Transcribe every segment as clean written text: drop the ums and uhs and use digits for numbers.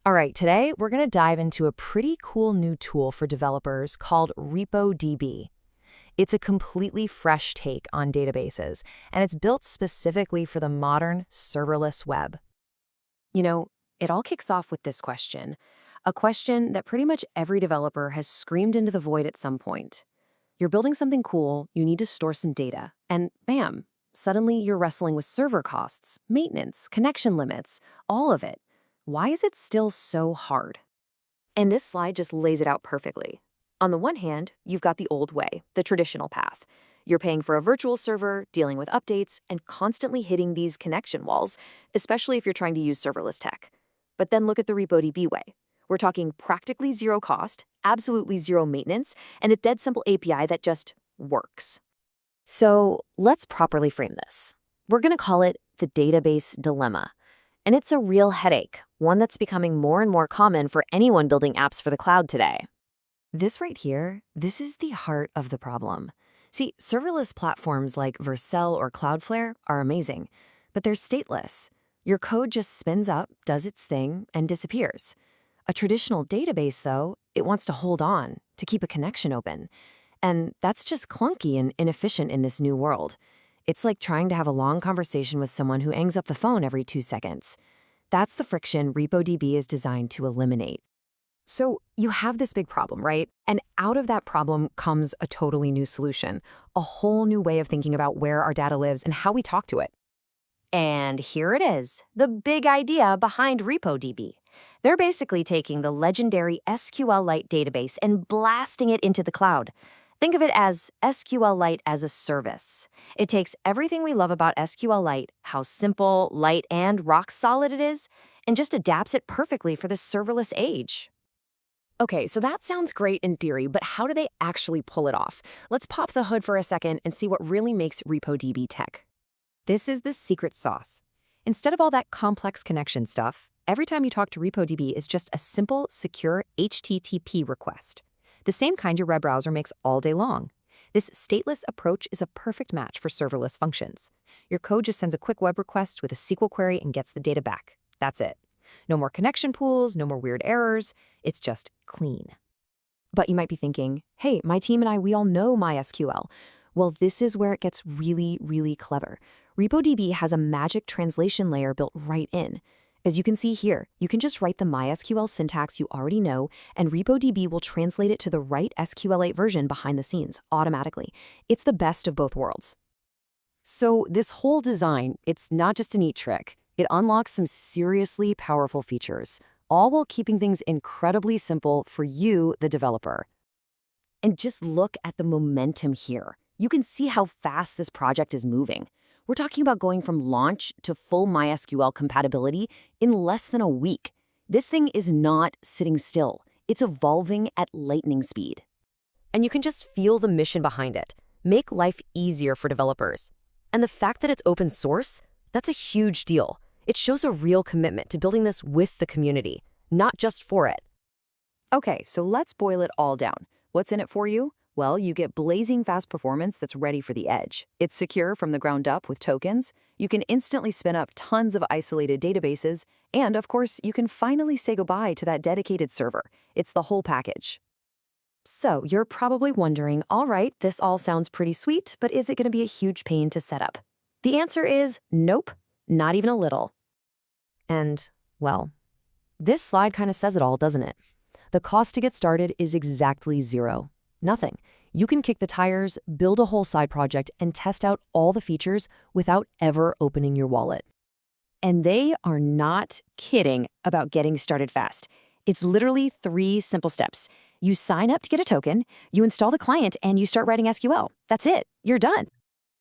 All right, today we're going to dive into a pretty cool new tool for developers called repodb. It's a completely fresh take on databases, and it's built specifically for the modern serverless web. You know, it all kicks off with this question, a question that pretty much every developer has screamed into the void at some point. You're building something cool, you need to store some data, and bam, suddenly you're wrestling with server costs, maintenance, connection limits, all of it. Why is it still so hard? And this slide just lays it out perfectly. On the one hand, you've got the old way, the traditional path. You're paying for a virtual server, dealing with updates, and constantly hitting these connection walls, especially if you're trying to use serverless tech. But then look at the repodb way. We're talking practically zero cost, absolutely zero maintenance, and a dead simple API that just works. So let's properly frame this. We're going to call it the database dilemma. And it's a real headache, one that's becoming more and more common for anyone building apps for the cloud today. This right here, this is the heart of the problem. See, serverless platforms like Vercel or Cloudflare are amazing, but they're stateless. Your code just spins up, does its thing, and disappears. A traditional database, though, it wants to hold on, to keep a connection open. And that's just clunky and inefficient in this new world. It's like trying to have a long conversation with someone who hangs up the phone every 2 seconds. That's the friction repodb is designed to eliminate. So you have this big problem, right? And out of that problem comes a totally new solution, a whole new way of thinking about where our data lives and how we talk to it. And here it is, the big idea behind repodb. They're basically taking the legendary SQLite database and blasting it into the cloud. Think of it as SQLite as a service. It takes everything we love about SQLite, how simple, light, and rock solid it is, and just adapts it perfectly for the serverless age. Okay, so that sounds great in theory, but how do they actually pull it off? Let's pop the hood for a second and see what really makes repodb tech. This is the secret sauce. Instead of all that complex connection stuff, every time you talk to repodb is just a simple, secure HTTP request. The same kind your web browser makes all day long. This stateless approach is a perfect match for serverless functions. Your code just sends a quick web request with a SQL query and gets the data back. That's it. No more connection pools, no more weird errors. It's just clean. But you might be thinking, hey, my team and we all know MySQL. Well, this is where it gets really, really clever. repodb has a magic translation layer built right in. As you can see here, you can just write the MySQL syntax you already know, and repodb will translate it to the right SQLite version behind the scenes, automatically. It's the best of both worlds. So this whole design, it's not just a neat trick. It unlocks some seriously powerful features, all while keeping things incredibly simple for you, the developer. And just look at the momentum here. You can see how fast this project is moving. We're talking about going from launch to full MySQL compatibility in less than a week. This thing is not sitting still. It's evolving at lightning speed. And you can just feel the mission behind it. Make life easier for developers. And the fact that it's open source, that's a huge deal. It shows a real commitment to building this with the community, not just for it. Okay, so let's boil it all down. What's in it for you? Well, you get blazing fast performance that's ready for the edge. It's secure from the ground up with tokens. You can instantly spin up tons of isolated databases. And of course, you can finally say goodbye to that dedicated server. It's the whole package. So you're probably wondering, all right, this all sounds pretty sweet, but is it going to be a huge pain to set up? The answer is nope, not even a little. And, well, this slide kind of says it all, doesn't it? The cost to get started is exactly zero. Nothing. You can kick the tires, build a whole side project, and test out all the features without ever opening your wallet. And they are not kidding about getting started fast. It's literally 3 simple steps. You sign up to get a token, you install the client, and you start writing SQL. That's it. You're done.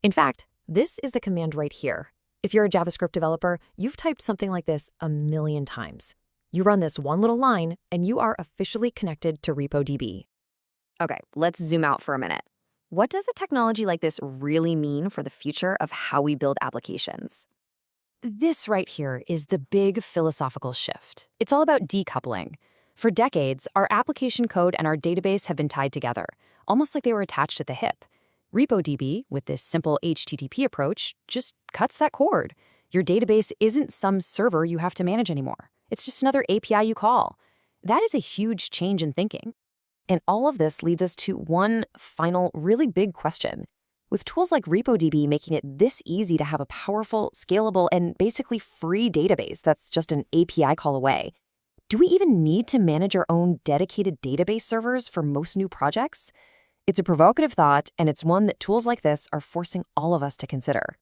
In fact, this is the command right here. If you're a JavaScript developer, you've typed something like this a million times. You run this one little line, and you are officially connected to repodb. Okay, let's zoom out for a minute. What does a technology like this really mean for the future of how we build applications? This right here is the big philosophical shift. It's all about decoupling. For decades, our application code and our database have been tied together, almost like they were attached at the hip. repodb, with this simple HTTP approach, just cuts that cord. Your database isn't some server you have to manage anymore. It's just another API you call. That is a huge change in thinking. And all of this leads us to one final, really big question. With tools like RepoDB making it this easy to have a powerful, scalable, and basically free database that's just an API call away, do we even need to manage our own dedicated database servers for most new projects? It's a provocative thought, and it's one that tools like this are forcing all of us to consider.